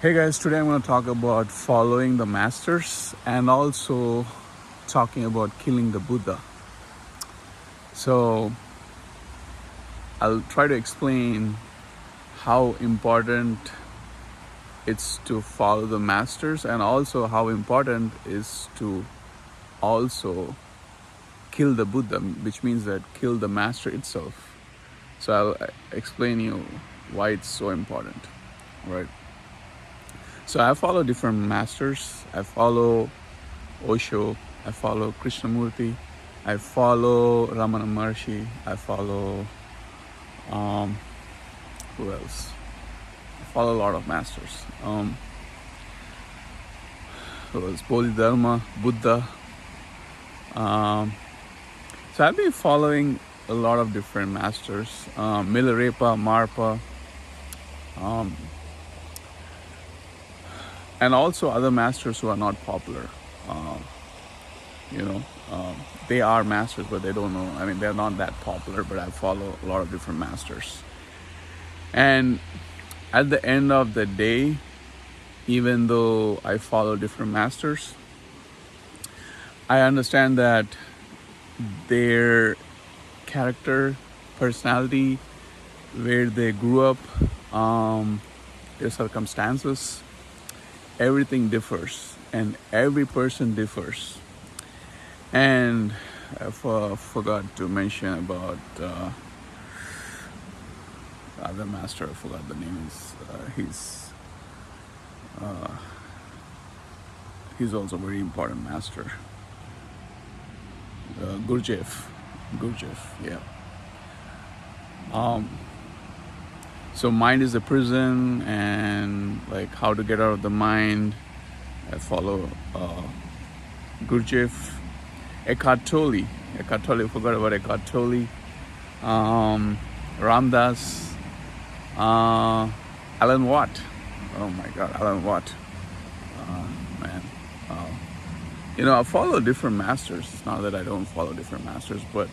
Hey guys, today I'm going to talk about following the masters and also talking about killing the Buddha. So, I'll try to explain how important it's to follow the masters and also how important is to also kill the Buddha, which means that kill the master itself. So, I'll explain you why it's so important, right? So, I follow different masters. I follow Osho, I follow Krishnamurti, I follow Ramana Maharshi, I follow who else? I follow a lot of masters. Who else? Bodhidharma, Buddha. So I've been following a lot of different masters. Milarepa, Marpa, and also other masters who are not popular. You know, they are masters, but they don't know. I mean, they're not that popular, but I follow a lot of different masters. And at the end of the day, even though I follow different masters, I understand that their character, personality, where they grew up, their circumstances, everything differs, and every person differs. And I forgot to mention about other master. I forgot the name. He's also a very important master. Gurdjieff, yeah. So mind is a prison, and like how to get out of the mind. I follow Gurdjieff, Eckhart Tolle. I forgot about Eckhart Tolle. Ramdas, Alan Watt. Oh my God, Alan Watt. Man. I follow different masters. It's not that I don't follow different masters, but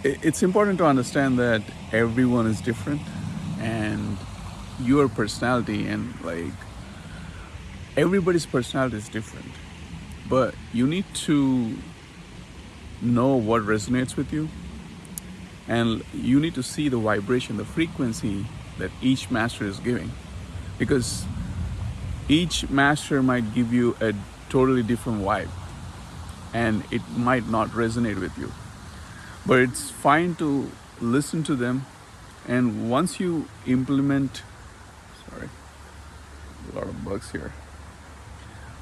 it's important to understand that everyone is different, and your personality and like everybody's personality is different. But you need to know what resonates with you, and you need to see the vibration, the frequency that each master is giving, because each master might give you a totally different vibe, and it might not resonate with you. But it's fine to listen to them, and once you implement, sorry, a lot of bugs here.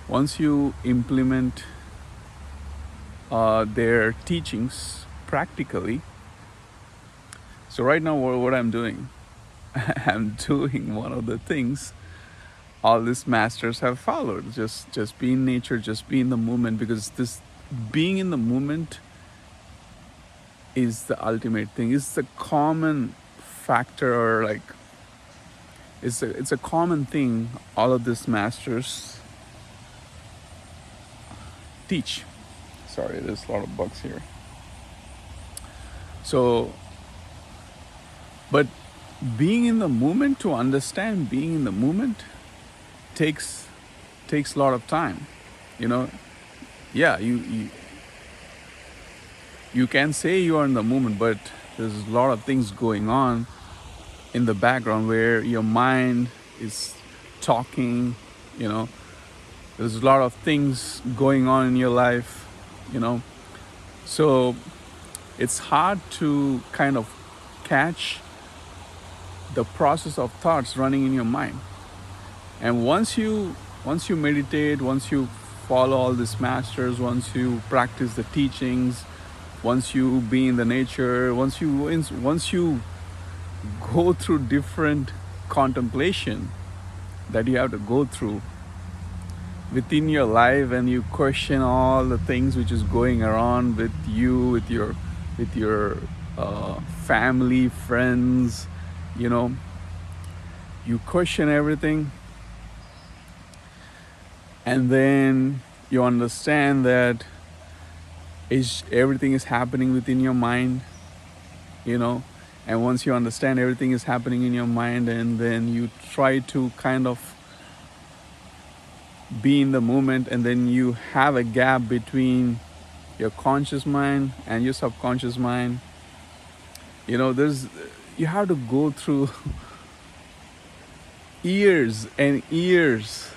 Once you implement their teachings practically, so right now what I'm doing, I'm doing one of the things all these masters have followed. Just be in nature, just be in the moment, because this being in the moment is the ultimate thing. It's the common factor, or like it's a common thing all of these masters teach. Sorry, there's a lot of bugs here. So, but being in the moment, to understand being in the moment takes a lot of time. Yeah, you can say you are in the moment, but there's a lot of things going on in the background where your mind is talking. There's a lot of things going on in your life. So it's hard to kind of catch the process of thoughts running in your mind. And once you meditate, once you follow all these masters, once you practice the teachings, once you be in the nature, once you go through different contemplation that you have to go through within your life, and you question all the things which is going around with you, with your family, friends, you question everything, and then you understand that everything is happening within your mind, And once you understand everything is happening in your mind, and then you try to kind of be in the moment, and then you have a gap between your conscious mind and your subconscious mind. There's you have to go through years and years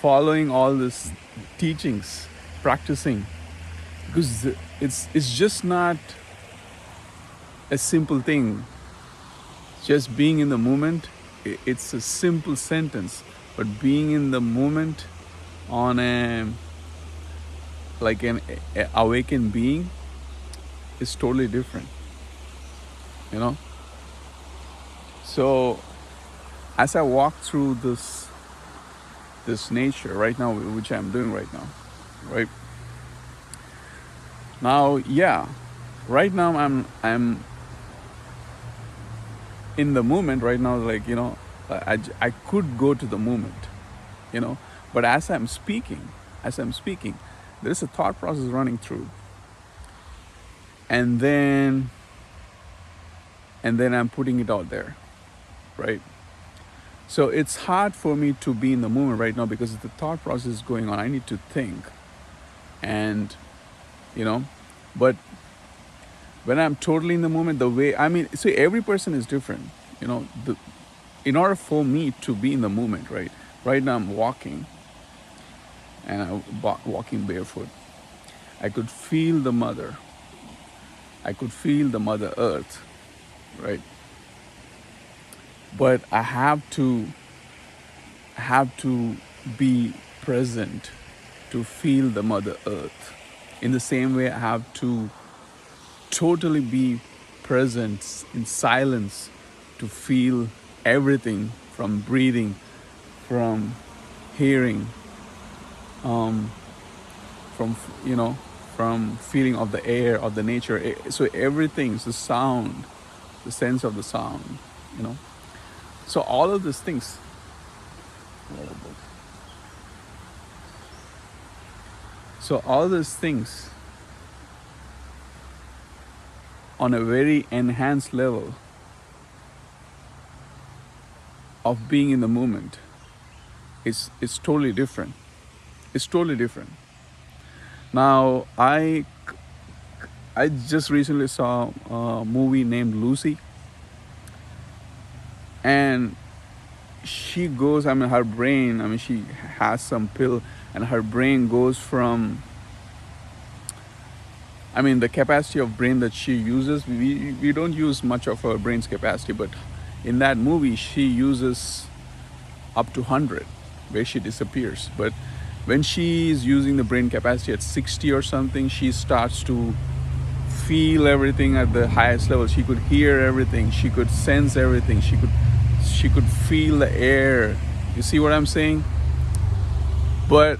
following all these teachings, practicing, because it's just not a simple thing. Just being in the moment, it's a simple sentence, but being in the moment on an awakened being is totally different. So as I walk through this nature right now, which I'm doing right now, right now, right now I'm in the moment right now. I could go to the moment, but as I'm speaking, there is a thought process running through, and then I'm putting it out there, right? So it's hard for me to be in the moment right now because the thought process is going on. I need to think, and but when I'm totally in the moment, see, every person is different. In order for me to be in the moment, right now I'm walking, and I'm walking barefoot. I could feel the mother. I could feel the Mother Earth, right? But I have to be present to feel the Mother Earth. In the same way, I have to totally be present in silence to feel everything, from breathing, from hearing, from feeling of the air, of the nature. So everything is the sound, the sense of the sound, So all of these things. So all these things on a very enhanced level of being in the moment is totally different. It's totally different. Now, I just recently saw a movie named Lucy, and she goes, her brain, she has some pill, and her brain goes from, the capacity of brain that she uses, we don't use much of her brain's capacity, but in that movie, she uses up to 100, where she disappears. But when she is using the brain capacity at 60 or something, she starts to feel everything at the highest level. She could hear everything. She could sense everything. She could feel the air. You see what I'm saying? But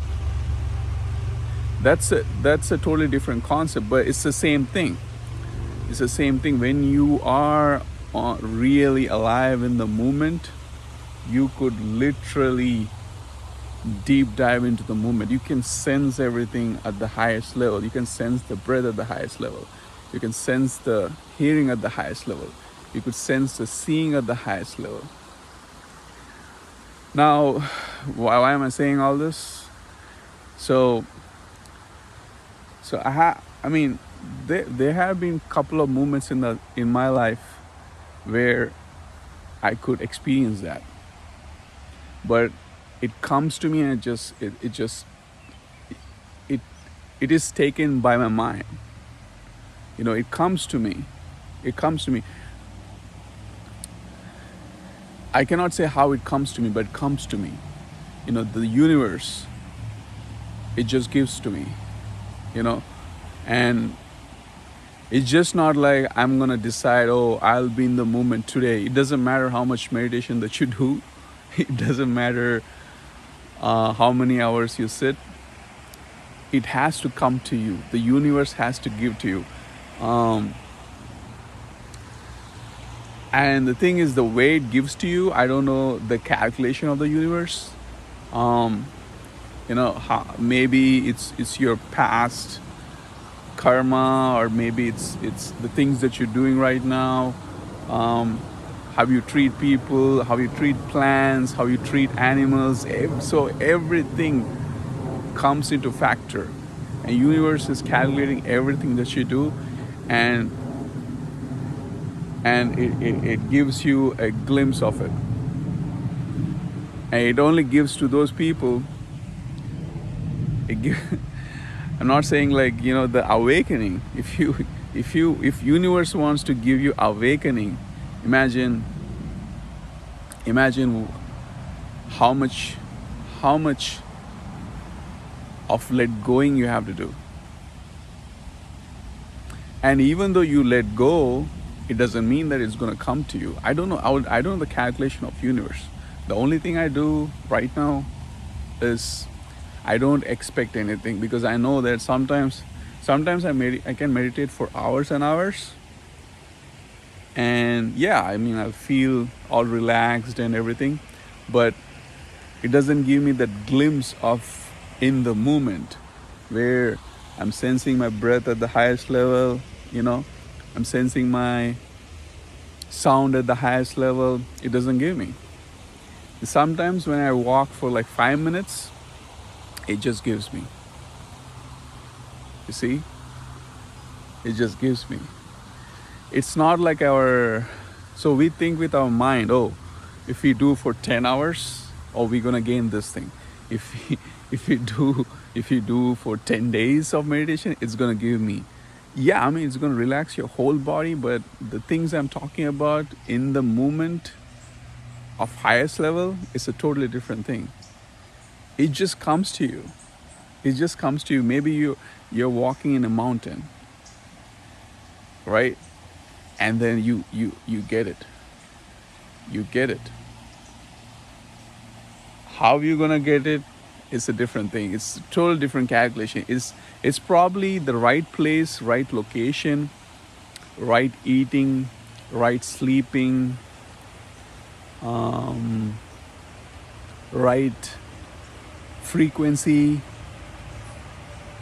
that's a totally different concept, but it's the same thing. It's the same thing. When you are really alive in the moment, you could literally deep dive into the moment. You can sense everything at the highest level. You can sense the breath at the highest level. You can sense the hearing at the highest level. You could sense the seeing at the highest level. Now, why am I saying all this? So there have been a couple of moments in my life where I could experience that, but it comes to me, and it is taken by my mind. It comes to me. I cannot say how it comes to me, but it comes to me. The universe, it just gives to me, and it's just not like I'm gonna decide, I'll be in the moment today. It doesn't matter how much meditation that you do. It doesn't matter how many hours you sit. It has to come to you. The universe has to give to you. And the thing is, the way it gives to you, I don't know the calculation of the universe. Maybe it's your past karma, or maybe it's the things that you're doing right now, how you treat people, how you treat plants, how you treat animals. So everything comes into factor, and universe is calculating everything that you do, and it gives you a glimpse of it, and it only gives to those people. I'm not saying like, the awakening. If universe wants to give you awakening, imagine how much of let going you have to do. And even though you let go, it doesn't mean that it's going to come to you. I don't know. I don't know the calculation of universe. The only thing I do right now is I don't expect anything, because I know that sometimes I can meditate for hours and hours, and yeah, I mean, I feel all relaxed and everything, but it doesn't give me that glimpse of in the moment where I'm sensing my breath at the highest level, I'm sensing my sound at the highest level. It doesn't give me. Sometimes when I walk for like 5 minutes, it just gives me. You see? It just gives me. It's not like so we think with our mind, oh, if we do for 10 hours, oh, we're gonna gain this thing. If you do for 10 days of meditation, it's gonna give me. Yeah, I mean, it's gonna relax your whole body, but the things I'm talking about in the moment of highest level is a totally different thing. It just comes to you. It just comes to you. Maybe you're walking in a mountain, right? And then you get it. You get it. How you gonna get it is a different thing. It's a total different calculation. It's probably the right place, right location, right eating, right sleeping, right frequency,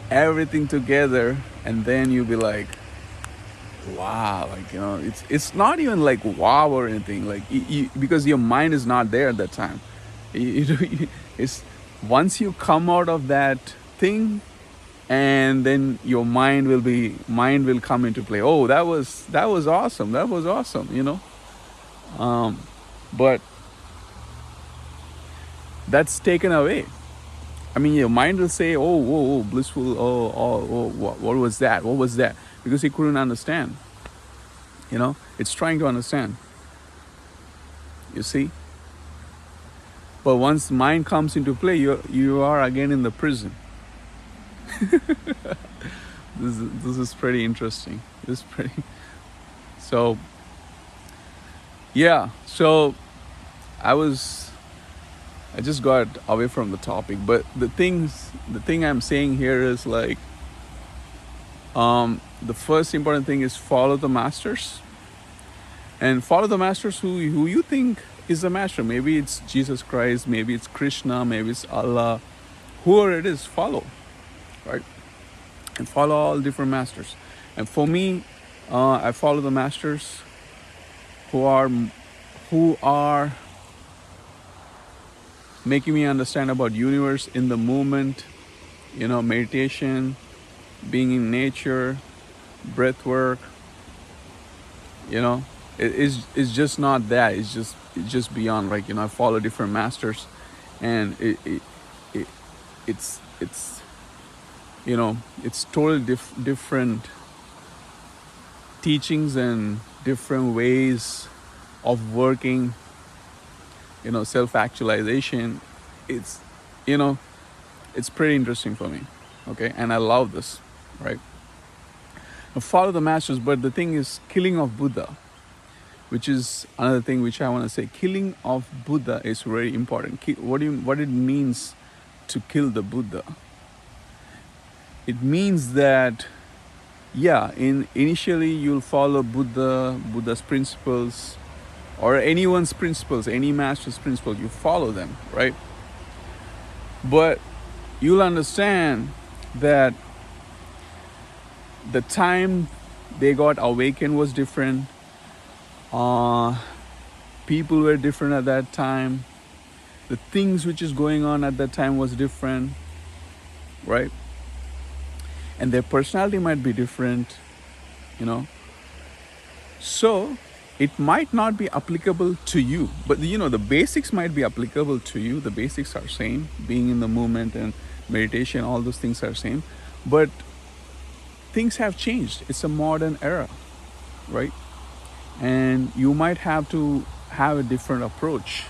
everything together, and then you'll be like, wow, like, it's not even like wow or anything, like because your mind is not there at that time. It's once you come out of that thing, and then your mind will come into play. Oh, that was awesome. That was awesome. But that's taken away. I mean, your mind will say, oh, whoa, blissful, what was that? What was that? Because it couldn't understand. It's trying to understand. You see? But once mind comes into play, you are again in the prison. This is pretty interesting. So, yeah. So, I just got away from the topic, but the thing I'm saying here is like, the first important thing is follow the masters, and follow the masters who you think is the master. Maybe it's Jesus Christ, maybe it's Krishna, maybe it's Allah, whoever it is, follow, right? And follow all different masters. And for me, I follow the masters who are making me understand about universe in the moment, meditation, being in nature, breath work. It's just not that. It's just beyond. Like, I follow different masters, and it's it's totally different teachings and different ways of working. Self-actualization. It's pretty interesting for me. Okay, and I love this, right? Follow the masters, but the thing is, killing of Buddha, which is another thing which I want to say. Killing of Buddha is very important. What it means to kill the Buddha? It means that, yeah, initially you'll follow Buddha's principles, or anyone's principles, any master's principles, you follow them, right? But you'll understand that the time they got awakened was different. uh, People were different at that time. The things which is going on at that time was different, right? And their personality might be different, you know. So it might not be applicable to you, but the basics might be applicable to you. The basics are same. Being in the movement and meditation, all those things are same. But things have changed. It's a modern era, right? And you might have to have a different approach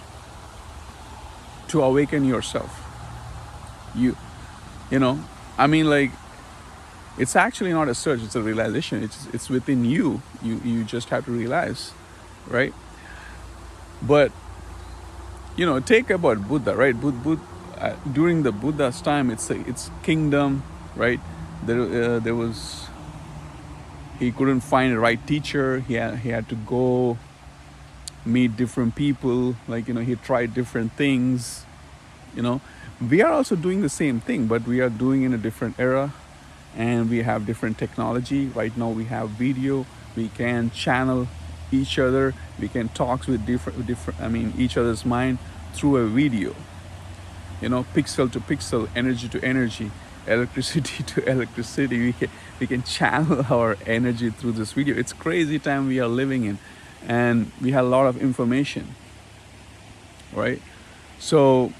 to awaken yourself. You you know, I mean, like, it's actually not a search, it's a realization. It's within you. You just have to realize, right? But take about Buddha, right? During the Buddha's time, it's kingdom, right? There was, he couldn't find a right teacher. He had to go meet different people. Like, he tried different things. We are also doing the same thing, but we are doing in a different era, and we have different technology. Right now we have video. We can channel each other. We can talk with different each other's mind through a video. Pixel to pixel, energy to energy, electricity to electricity. We can channel our energy through this video. It's crazy time we are living in, and we have a lot of information, right? So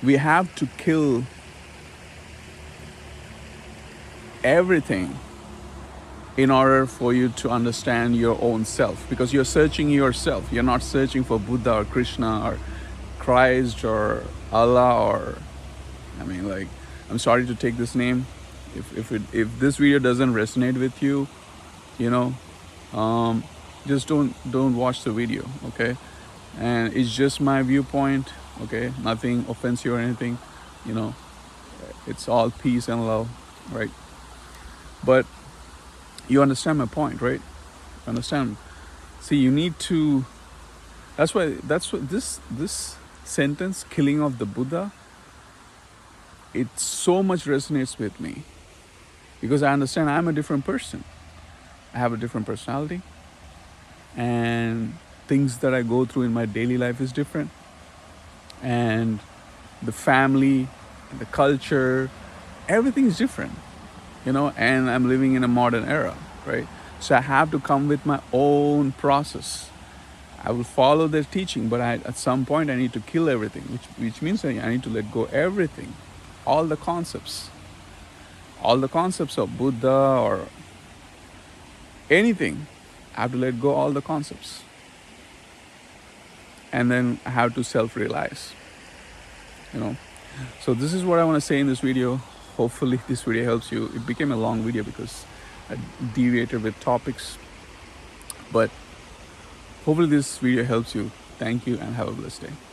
we have to kill everything in order for you to understand your own self, because you're searching yourself. You're not searching for Buddha or Krishna or Christ or Allah, or I'm sorry to take this name. If this video doesn't resonate with you, just don't watch the video, okay? And it's just my viewpoint, okay? Nothing offensive or anything, it's all peace and love, right? But you understand my point, right? Understand? See, you need to. That's what this sentence, killing of the Buddha, it so much resonates with me, because I understand I'm a different person. I have a different personality, and things that I go through in my daily life is different, and the family, the culture, everything is different, and I'm living in a modern era, right? So I have to come with my own process. I will follow their teaching, but at some point I need to kill everything, which means I need to let go everything, all the concepts of Buddha or anything. I have to let go all the concepts, and then I have to self-realize. So this is what I want to say in this video. Hopefully this video helps you. It became a long video because I deviated with topics, but hopefully this video helps you. Thank you and have a blessed day.